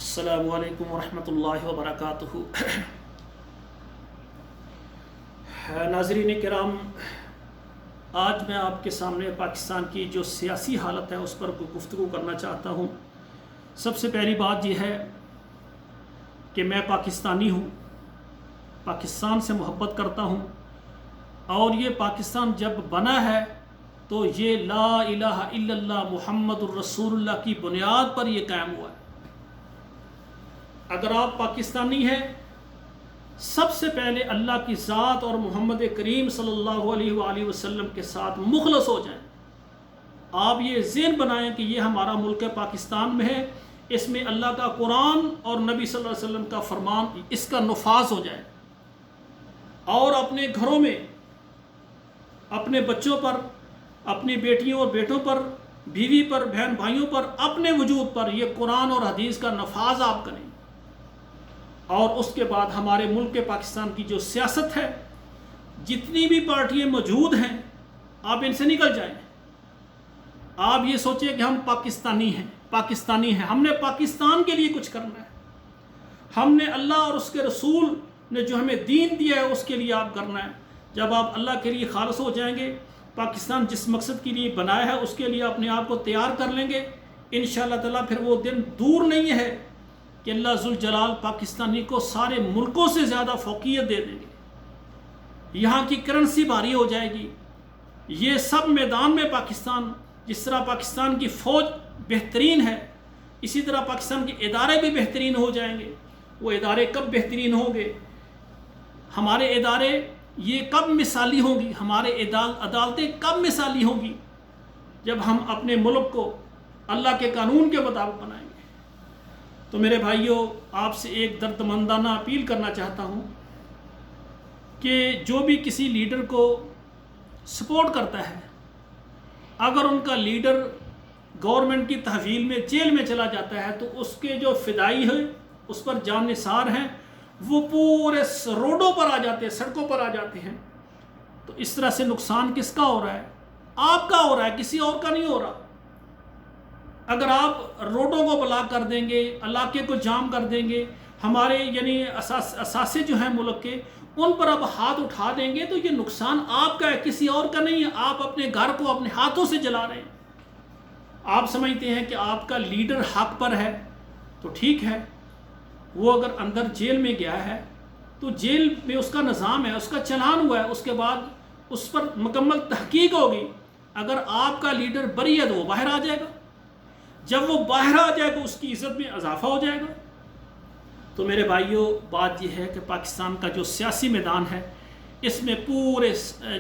अस्सलामु अलैकुम वरहमतुल्लाहि वबरकातुहू। नाज़रीन किराम, आज मैं आपके सामने पाकिस्तान की जो सियासी हालत है उस पर गुफ्तगू करना चाहता हूँ। सबसे पहली बात यह है कि मैं पाकिस्तानी हूँ, पाकिस्तान से मोहब्बत करता हूँ, और ये पाकिस्तान जब बना है तो ये ला इलाहा इल्लल्लाह मुहम्मदुर रसूलुल्लाह की बुनियाद पर यह कायम हुआ है। अगर आप पाकिस्तानी हैं, सबसे पहले अल्लाह की ज़ात और मोहम्मद करीम सल्लल्लाहु अलैहि वसल्लम के साथ मुखलस हो जाएं। आप ये ज़हन बनाएं कि ये हमारा मुल्क है, पाकिस्तान में है, इसमें अल्लाह का कुरान और नबी सल्लल्लाहु अलैहि वसल्लम का फरमान इसका नफाज हो जाए, और अपने घरों में अपने बच्चों पर, अपनी बेटियों और बेटों पर, बीवी पर, बहन भाइयों पर, अपने वजूद पर ये कुरान और हदीस का नफाज आप करें। और उसके बाद हमारे मुल्क के पाकिस्तान की जो सियासत है, जितनी भी पार्टियां मौजूद हैं, आप इनसे निकल जाएं। आप ये सोचिए कि हम पाकिस्तानी हैं, हमने पाकिस्तान के लिए कुछ करना है, हमने अल्लाह और उसके रसूल ने जो हमें दीन दिया है उसके लिए आप करना है। जब आप अल्लाह के लिए खालिस हो जाएंगे, पाकिस्तान जिस मकसद के लिए बनाया है उसके लिए अपने आप को तैयार कर लेंगे, इंशाअल्लाह ताला फिर वो दिन दूर नहीं है कि अल्लाह जुल जलाल पाकिस्तानी को सारे मुल्कों से ज़्यादा फौकियत दे देंगे। यहाँ की करेंसी भारी हो जाएगी। ये सब मैदान में पाकिस्तान, जिस तरह पाकिस्तान की फ़ौज बेहतरीन है, इसी तरह पाकिस्तान के इदारे भी बेहतरीन हो जाएंगे। वो इदारे कब बेहतरीन होंगे, हमारे इदारे ये कब मिसाली होंगी, हमारे अदालतें कब मिसाली होंगी, जब हम अपने मुल्क को अल्लाह के कानून के मुताबिक बनाएंगे। तो मेरे भाइयों, आपसे एक दर्दमंदाना अपील करना चाहता हूँ कि जो भी किसी लीडर को सपोर्ट करता है, अगर उनका लीडर गवर्नमेंट की तहवील में जेल में चला जाता है तो उसके जो फिदाई है, उस पर जान निसार हैं, वो पूरे रोडों पर आ जाते हैं, सड़कों पर आ जाते हैं। तो इस तरह से नुकसान किसका हो रहा है? आपका हो रहा है, किसी और का नहीं हो रहा। अगर आप रोडों को ब्लॉक कर देंगे, इलाके को जाम कर देंगे, हमारे यानी असासे जो हैं मुल्क के, उन पर अब हाथ उठा देंगे, तो ये नुकसान आपका है, किसी और का नहीं है। आप अपने घर को अपने हाथों से जला रहे हैं। आप समझते हैं कि आपका लीडर हक पर है तो ठीक है, वो अगर अंदर जेल में गया है तो जेल में उसका निज़ाम है, उसका चलान हुआ है, उसके बाद उस पर मुकम्मल तहकीक होगी। अगर आपका लीडर बरी है तो वो बाहर आ जाएगा, जब वो बाहर आ जाएगा उसकी इज़्ज़त में इजाफा हो जाएगा। तो मेरे भाइयों, बात यह है कि पाकिस्तान का जो सियासी मैदान है, इसमें पूरे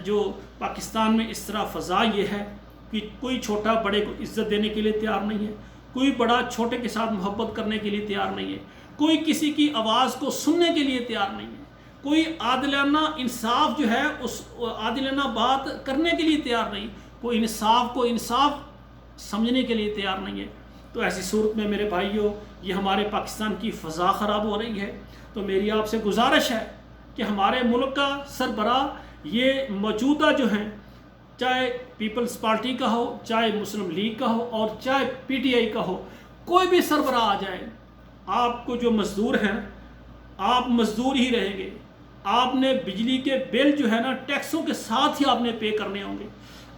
जो पाकिस्तान में इस तरह फ़ज़ा ये है कि कोई छोटा बड़े को इज़्ज़त देने के लिए तैयार नहीं है, कोई बड़ा छोटे के साथ मोहब्बत करने के लिए तैयार नहीं है, कोई किसी की आवाज़ को सुनने के लिए तैयार नहीं है, कोई आदिलाना इंसाफ जो है उस आदिलाना बात करने के लिए तैयार नहीं, कोई इंसाफ को इंसाफ समझने के लिए तैयार नहीं है। तो ऐसी सूरत में मेरे भाइयों, ये हमारे पाकिस्तान की फ़ज़ा ख़राब हो रही है। तो मेरी आपसे गुजारिश है कि हमारे मुल्क का सरबराह ये मौजूदा जो हैं, चाहे पीपल्स पार्टी का हो, चाहे मुस्लिम लीग का हो, और चाहे PTI का हो, कोई भी सरबराह आ जाए, आपको जो मज़दूर हैं, आप मज़दूर ही रहेंगे। आपने बिजली के बिल जो है ना, टैक्सों के साथ ही आपने पे करने होंगे।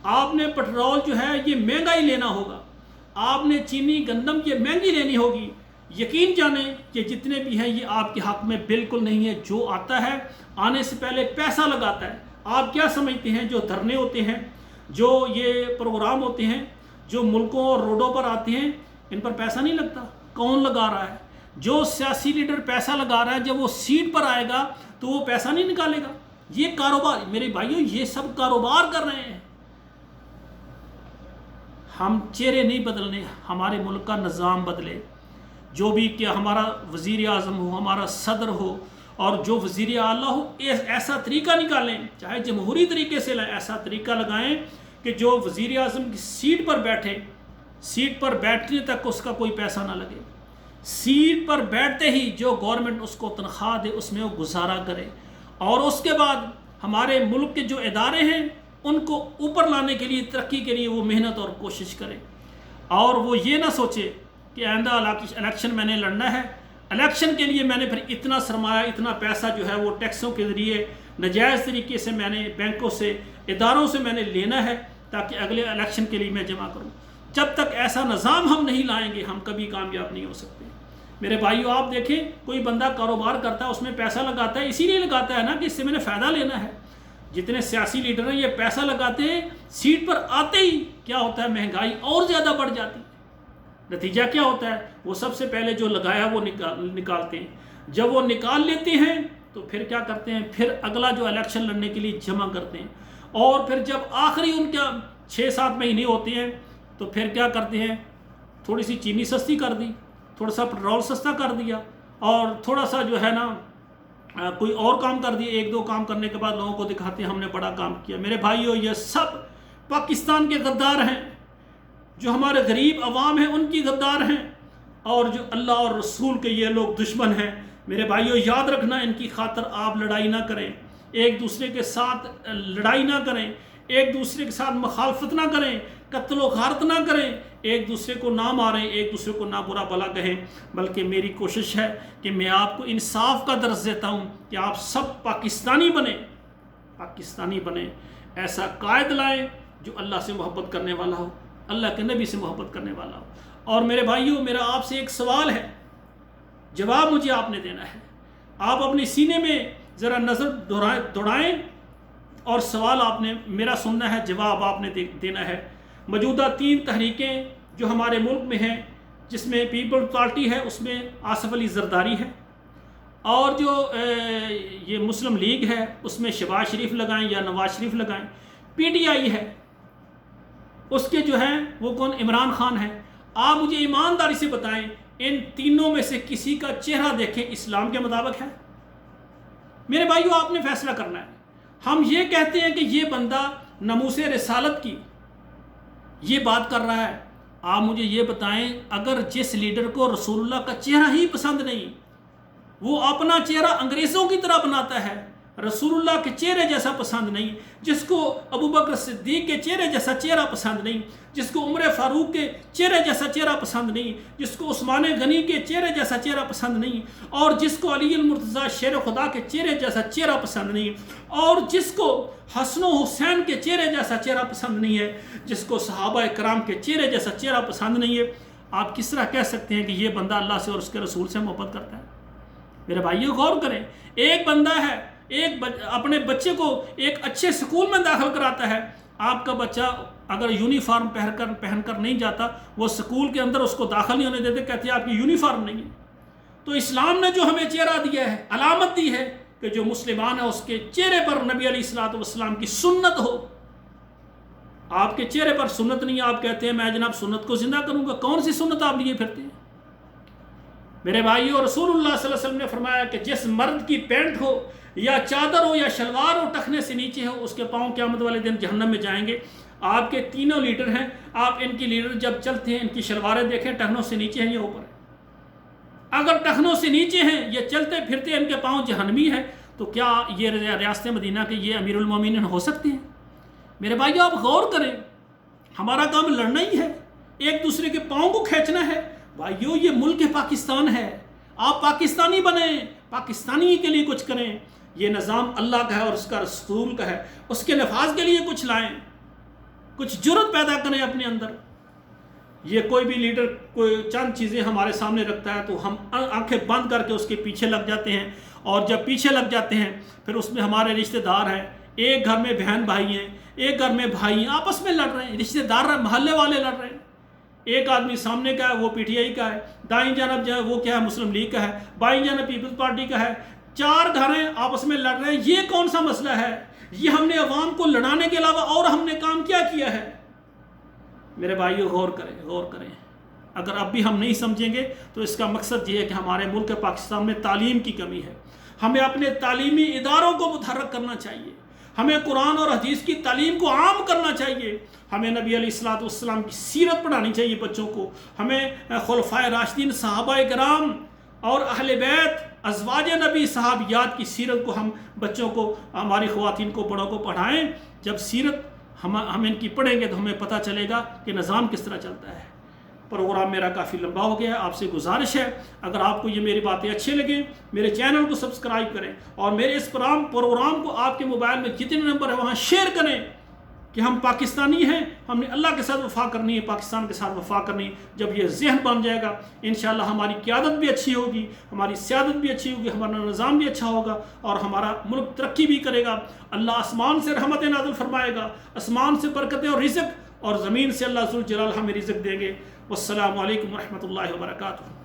आपने पेट्रोल जो है ये महंगा ही लेना होगा, आपने चीनी गंदम ये महंगी लेनी होगी। यकीन जाने कि जितने भी हैं ये आपके हक में बिल्कुल नहीं है। जो आता है आने से पहले पैसा लगाता है। आप क्या समझते हैं, जो धरने होते हैं, जो ये प्रोग्राम होते हैं, जो मुल्कों और रोडों पर आते हैं, इन पर पैसा नहीं लगता? कौन लगा रहा है? जो सियासी लीडर पैसा लगा रहा है, जब वो सीट पर आएगा तो वो पैसा नहीं निकालेगा। ये कारोबार, मेरे भाइयों, ये सब कारोबार कर रहे हैं। हम चेहरे नहीं बदलने, हमारे मुल्क का निज़ाम बदले। जो भी कि हमारा वज़ीर आज़म हो, हमारा सदर हो, और जो वज़ीर आला हो, ऐसा तरीका निकालें, चाहे जमहूरी तरीके से ऐसा तरीका लगाएं कि जो वज़ीर आज़म की सीट पर बैठे, सीट पर बैठने तक उसका कोई पैसा ना लगे, सीट पर बैठते ही जो गवर्नमेंट उसको तनख्वाह दे उसमें वो गुजारा करे, और उसके बाद हमारे मुल्क के जो इदारे हैं उनको ऊपर लाने के लिए, तरक्की के लिए वो मेहनत और कोशिश करे। और वो ये ना सोचे کہ آئندہ الیکشن میں نے لڑنا ہے، الیکشن کے لیے میں نے پھر اتنا سرمایہ، اتنا پیسہ جو ہے وہ ٹیکسوں کے ذریعے ناجائز طریقے سے میں نے بینکوں سے، اداروں سے میں نے لینا ہے تاکہ اگلے الیکشن کے لیے میں جمع کروں۔ جب تک ایسا نظام ہم نہیں لائیں گے ہم کبھی کامیاب نہیں ہو سکتے۔ میرے بھائیو آپ دیکھیں، کوئی بندہ کاروبار کرتا ہے، اس میں پیسہ لگاتا ہے، اسی لیے لگاتا ہے نا کہ اس سے میں نے فائدہ لینا ہے۔ جتنے سیاسی لیڈر ہیں یہ پیسہ لگاتے ہیں، سیٹ پر آتے ہی کیا ہوتا ہے، مہنگائی اور زیادہ بڑھ جاتی ہے۔ نتیجہ کیا ہوتا ہے، وہ سب سے پہلے جو لگایا وہ نکالتے ہیں، جب وہ نکال لیتے ہیں تو پھر کیا کرتے ہیں، پھر اگلا جو الیکشن لڑنے کے لیے جمع کرتے ہیں، اور پھر جب آخری ان کا 6-7 مہینے ہوتے ہیں تو پھر کیا کرتے ہیں، تھوڑی سی چینی سستی کر دی، تھوڑا سا پیٹرول سستا کر دیا، اور تھوڑا سا جو ہے نا کوئی اور کام کر دیا۔ 1-2 کام کرنے کے بعد لوگوں کو دکھاتے ہیں ہم نے بڑا کام کیا۔ میرے بھائیو یہ سب پاکستان کے غدار ہیں، جو ہمارے غریب عوام ہیں ان کی غدار ہیں، اور جو اللہ اور رسول کے یہ لوگ دشمن ہیں۔ میرے بھائیو یاد رکھنا، ان کی خاطر آپ لڑائی نہ کریں، ایک دوسرے کے ساتھ لڑائی نہ کریں، ایک دوسرے کے ساتھ مخالفت نہ کریں، قتل و غارت نہ کریں، ایک دوسرے کو نہ ماریں، ایک دوسرے کو نہ برا بھلا کہیں، بلکہ میری کوشش ہے کہ میں آپ کو انصاف کا درس دیتا ہوں کہ آپ سب پاکستانی بنیں، پاکستانی بنیں، ایسا قائد لائیں جو اللہ سے محبت کرنے والا ہو، اللہ کے نبی سے محبت کرنے والا ہو۔ اور میرے بھائیوں میرا آپ سے ایک سوال ہے، جواب مجھے آپ نے دینا ہے۔ آپ اپنے سینے میں ذرا نظر دوڑائیں اور سوال آپ نے میرا سننا ہے، جواب آپ نے دینا ہے۔ موجودہ 3 تحریکیں جو ہمارے ملک میں ہیں، جس میں پیپل پارٹی ہے، اس میں آصف علی زرداری ہے، اور جو یہ مسلم لیگ ہے اس میں شہباز شریف لگائیں یا نواز شریف لگائیں، پی ٹی آئی ہے اس کے جو ہیں وہ کون، عمران خان ہے۔ آپ مجھے ایمانداری سے بتائیں ان تینوں میں سے کسی کا چہرہ دیکھیں اسلام کے مطابق ہے؟ میرے بھائیو آپ نے فیصلہ کرنا ہے۔ ہم یہ کہتے ہیں کہ یہ بندہ ناموس رسالت کی یہ بات کر رہا ہے، آپ مجھے یہ بتائیں اگر جس لیڈر کو رسول اللہ کا چہرہ ہی پسند نہیں، وہ اپنا چہرہ انگریزوں کی طرح بناتا ہے، رسول اللہ کے چہرے جیسا پسند نہیں، جس کو ابو بکر صدیق کے چہرے جیسا چہرہ پسند نہیں، جس کو عمر فاروق کے چہرے جیسا چہرہ پسند نہیں، جس کو عثمان غنی کے چہرے جیسا چہرہ پسند نہیں، اور جس کو علی المرتضیٰ شیر خدا کے چہرے جیسا چہرہ پسند نہیں، اور جس کو حسن و حسین کے چہرے جیسا چہرہ پسند نہیں ہے، جس کو صحابہ کرام کے چہرے جیسا چہرہ پسند نہیں ہے، آپ کس طرح کہہ سکتے ہیں کہ یہ بندہ اللہ سے اور اس کے رسول سے محبت کرتا ہے؟ میرے بھائیو غور کریں، ایک بندہ ہے اپنے بچے کو ایک اچھے سکول میں داخل کراتا ہے، آپ کا بچہ اگر یونیفارم پہن کر نہیں جاتا، وہ سکول کے اندر اس کو داخل نہیں ہونے دیتے، کہتے ہیں آپ کی یونیفارم نہیں ہے۔ تو اسلام نے جو ہمیں چہرہ دیا ہے، علامت دی ہے کہ جو مسلمان ہے اس کے چہرے پر نبی علیہ الصلوۃ والسلام کی سنت ہو۔ آپ کے چہرے پر سنت نہیں ہے، آپ کہتے ہیں میں جناب سنت کو زندہ کروں گا، کون سی سنت آپ لیے پھرتے ہیں؟ میرے بھائیو رسول اللہ صلی اللہ علیہ وسلم نے فرمایا کہ جس مرد کی پینٹ ہو یا چادر ہو یا شلوار ہو ٹخنے سے نیچے ہو، اس کے پاؤں قیامت والے دن جہنم میں جائیں گے۔ آپ کے تینوں لیڈر ہیں، آپ ان کی لیڈر جب چلتے ہیں ان کی شلواریں دیکھیں، ٹخنوں سے نیچے ہیں یا اوپر ہیں؟ اگر ٹخنوں سے نیچے ہیں، یہ چلتے پھرتے ان کے پاؤں جہنمی ہیں، تو کیا یہ ریاست مدینہ کے یہ امیر المومنین ہو سکتے ہیں؟ میرے بھائیو آپ غور کریں، ہمارا کام لڑنا ہی ہے، ایک دوسرے کے پاؤں کو کھینچنا ہے۔ بھائیو یہ ملک پاکستان ہے، آپ پاکستانی بنیں، پاکستانی کے لیے کچھ کریں، یہ نظام اللہ کا ہے اور اس کا رسول کا ہے، اس کے نفاذ کے لیے کچھ لائیں، کچھ جرت پیدا کریں اپنے اندر۔ یہ کوئی بھی لیڈر کوئی چند چیزیں ہمارے سامنے رکھتا ہے تو ہم آنکھیں بند کر کے اس کے پیچھے لگ جاتے ہیں، اور جب پیچھے لگ جاتے ہیں پھر اس میں ہمارے رشتہ دار ہیں، ایک گھر میں بہن بھائی ہیں، ایک گھر میں بھائی ہیں، آپس میں لڑ رہے ہیں، رشتہ دار محلے والے لڑ رہے ہیں، ایک آدمی سامنے کا ہے وہ پی ٹی آئی کا ہے، دائیں جانب جو ہے وہ کیا ہے مسلم لیگ کا ہے، بائیں جانب پیپلز پارٹی کا ہے، 4 گھریں آپس میں لڑ رہے ہیں۔ یہ کون سا مسئلہ ہے؟ یہ ہم نے عوام کو لڑانے کے علاوہ اور ہم نے کام کیا ہے؟ میرے بھائیو غور کریں، اگر اب بھی ہم نہیں سمجھیں گے تو اس کا مقصد یہ ہے کہ ہمارے ملک پاکستان میں تعلیم کی کمی ہے۔ ہمیں اپنے تعلیمی اداروں کو متحرک کرنا چاہیے، ہمیں قرآن اور حدیث کی تعلیم کو عام کرنا چاہیے، ہمیں نبی علیہ الصلوۃ والسلام کی سیرت پڑھانی چاہیے بچوں کو، ہمیں خلفائے راشدین صحابہ کرام اور اہل بیت ازواج نبی صحابیات کی سیرت کو ہم بچوں کو، ہماری خواتین کو، بڑوں کو پڑھائیں۔ جب سیرت ہم ان کی پڑھیں گے تو ہمیں پتہ چلے گا کہ نظام کس طرح چلتا ہے۔ प्रोग्राम मेरा काफ़ी लंबा हो गया है। आपसे गुजारिश है, अगर आपको ये मेरी बातें अच्छी लगें, मेरे चैनल को सब्सक्राइब करें और मेरे इस प्रोग्राम को आपके मोबाइल में जितने नंबर है वहाँ शेयर करें कि हम पाकिस्तानी हैं, हमने अल्लाह के साथ वफा करनी है, पाकिस्तान के साथ वफा करनी है। जब ये जहन बन जाएगा, इंशाअल्लाह हमारी क़यादत भी अच्छी होगी, हमारी सियादत भी अच्छी होगी, हमारा निज़ाम भी अच्छा होगा और हमारा मुल्क तरक्की भी करेगा। अल्लाह आसमान से रहमत नाज़िल फरमाएगा, आसमान से बरकतें और रिज़्क़, और ज़मीन से अल्लाह ज़ुल जलाल हमें रिज़्क़ देंगे। वस्सलामु अलैकुम वरहमतुल्लाहि वबरकातुहू।